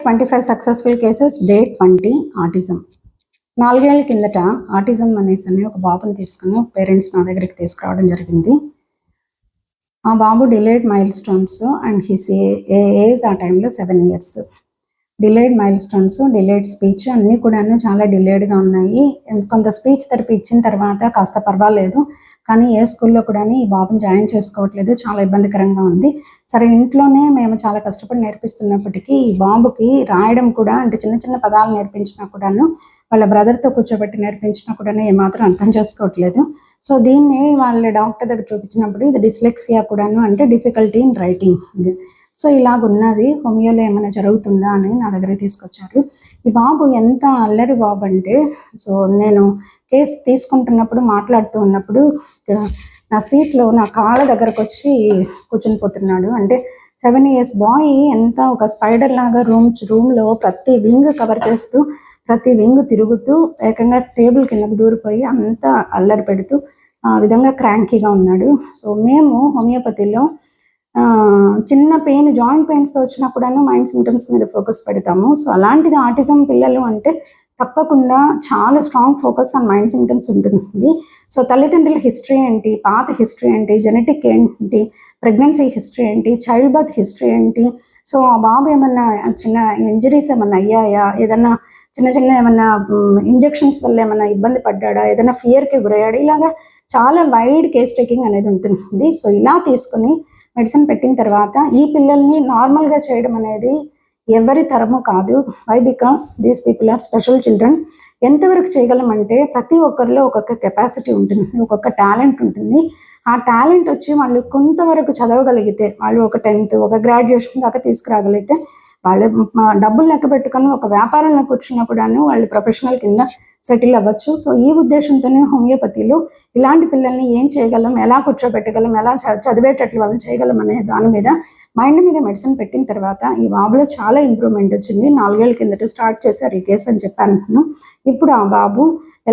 25 successful cases day 20 autism. 4 ఏళ్ల కిందట autism అనేసి ఒక బాబుని తీసుకుని పేరెంట్స్ నా దగ్గరికి తీసుకురావడం జరిగింది. ఆ బాబు delayed milestones and his age ఆ టైంలో 7 years. Delayed milestones, delayed speech అన్నీ కూడాను చాలా డిలేడ్గా ఉన్నాయి. కొంత స్పీచ్ థెరపీ ఇచ్చిన తర్వాత కాస్త పర్వాలేదు, కానీ ఏ స్కూల్లో కూడా ఈ బాబుని జాయిన్ చేసుకోవట్లేదు, చాలా ఇబ్బందికరంగా ఉంది. సరే, ఇంట్లోనే మేము చాలా కష్టపడి నేర్పిస్తున్నప్పటికీ ఈ బాబుకి రాయడం కూడా, అంటే చిన్న చిన్న పదాలు నేర్పించినా కూడాను, వాళ్ళ బ్రదర్తో కూర్చోబెట్టి నేర్పించినా కూడాను ఏమాత్రం అర్థం చేసుకోవట్లేదు. సో దీన్ని వాళ్ళ డాక్టర్ దగ్గర చూపించినప్పుడు ఇది డిస్లెక్సియా కూడాను, అంటే డిఫికల్టీ ఇన్ రైటింగ్. సో ఇలాగున్నది, హోమియోలో ఏమైనా జరుగుతుందా అని నా దగ్గర తీసుకొచ్చారు. ఈ బాబు ఎంత అల్లరి బాబు అంటే, సో నేను కేసు తీసుకుంటున్నప్పుడు మాట్లాడుతూ ఉన్నప్పుడు నా సీట్లో నా కాళ్ళ దగ్గరకు వచ్చి కూర్చుని పోతున్నాడు. అంటే 7 years బాయ్ ఎంత ఒక స్పైడర్ లాగా రూమ్లో ప్రతి వింగ్ కవర్ చేస్తూ, ప్రతి వింగ్ తిరుగుతూ, ఏకంగా టేబుల్ కిందకు దూరిపోయి అంత అల్లరి పెడుతూ ఆ విధంగా క్రాంకీగా ఉన్నాడు. సో మేము హోమియోపతిలో చిన్న పెయిన్, జాయింట్ పెయిన్స్తో వచ్చినా కూడాను మైండ్ సిమ్టమ్స్ మీద ఫోకస్ పెడతాము. సో అలాంటిది ఆటిజం పిల్లలు అంటే తప్పకుండా చాలా strong focus on mind symptoms ఉంటుంది. సో తల్లిదండ్రుల హిస్టరీ ఏంటి, పాత హిస్టరీ ఏంటి, జెనెటిక్ ఏంటి, ప్రెగ్నెన్సీ హిస్టరీ ఏంటి, చైల్డ్ బర్త్ హిస్టరీ ఏంటి, సో ఆ బాబు ఏమన్నా చిన్న ఇంజరీస్ ఏమన్నా అయ్యాయా, ఏదన్నా చిన్న ఏమన్నా ఇంజెక్షన్స్ వల్ల ఏమన్నా ఇబ్బంది పడ్డాడా, ఏదైనా ఫియర్కి గురయ్యాడు, ఇలాగా చాలా వైడ్ కేస్ టేకింగ్ అనేది ఉంటుంది. సో ఇలా తీసుకుని మెడిసిన్ పెట్టిన తర్వాత ఈ పిల్లల్ని నార్మల్గా చేయడం అనేది ఎవరి తరము కాదు. Why? Because these people are special children. ఎంతవరకు చేయగలమంటే ప్రతి ఒక్కరిలో ఒక్కొక్క కెపాసిటీ ఉంటుంది, ఒక్కొక్క టాలెంట్ ఉంటుంది. ఆ టాలెంట్ వచ్చి వాళ్ళు కొంతవరకు చదవగలిగితే, వాళ్ళు ఒక 10th, ఒక గ్రాడ్యుయేషన్ దాకా తీసుకురాగలిగితే, వాళ్ళు డబ్బులు లెక్క పెట్టుకొని ఒక వ్యాపారంలో కూర్చున్నా కూడాను వాళ్ళు ప్రొఫెషనల్ కింద సెటిల్ అవ్వచ్చు. సో ఈ ఉద్దేశంతోనే హోమియోపతిలో ఇలాంటి పిల్లల్ని ఏం చేయగలం, ఎలా కూర్చోబెట్టగలం, ఎలా చదివేటట్లు వాళ్ళని చేయగలం అనే దాని మీద మైండ్ మీద మెడిసిన్ పెట్టిన తర్వాత ఈ బాబులో చాలా ఇంప్రూవ్మెంట్ వచ్చింది. 4 ఏళ్ల కిందట స్టార్ట్ చేశారు ఈ కేసు అని చెప్పాను నేను. ఇప్పుడు ఆ బాబు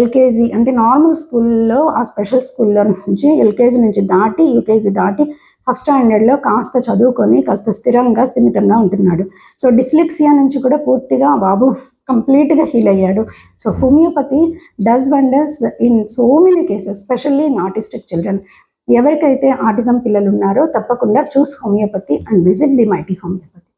ఎల్కేజీ, అంటే నార్మల్ స్కూల్లో, ఆ స్పెషల్ స్కూల్లో నుంచి ఎల్కేజీ నుంచి దాటి యూకేజీ దాటి ఫస్ట్ స్టాండర్డ్లో కాస్త చదువుకొని కాస్త స్థిమితంగా ఉంటున్నాడు. సో డిస్లెక్సియా నుంచి కూడా పూర్తిగా బాబు కంప్లీట్గా హీల్ అయ్యాడు. So homeopathy does wonders in so many cases, specially in autistic children. ఎవరికైతే ఆటిజం పిల్లలు ఉన్నారో తప్పకుండా choose homeopathy and visit the mighty homeopathy.